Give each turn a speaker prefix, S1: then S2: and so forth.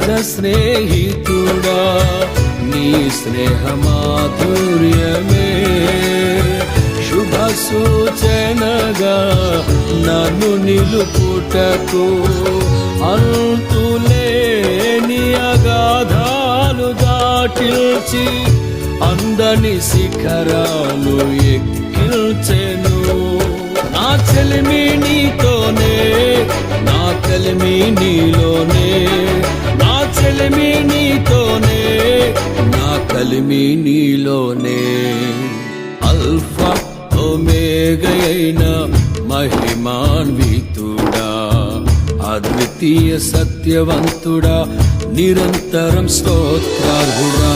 S1: నిజ స్నేహితుడా నీ స్నేహమాధుర్యమే శుభ సూచనగా నన్ను నిలుపుటకు అంతులేని అగాధాలు దాటిల్చి అందని శిఖరాలు ఎక్కిల్చెను నా చెలిమి నీతోనే నా కలిమి నీలోనే నా చెలిమి నీతోనే నా కలిమి నీలోనే అల్ఫా ఒమేగయైన మహిమాన్వితుడా అద్వితీయ సత్యవంతుడా నిరంతరం స్తోత్రార్హుడా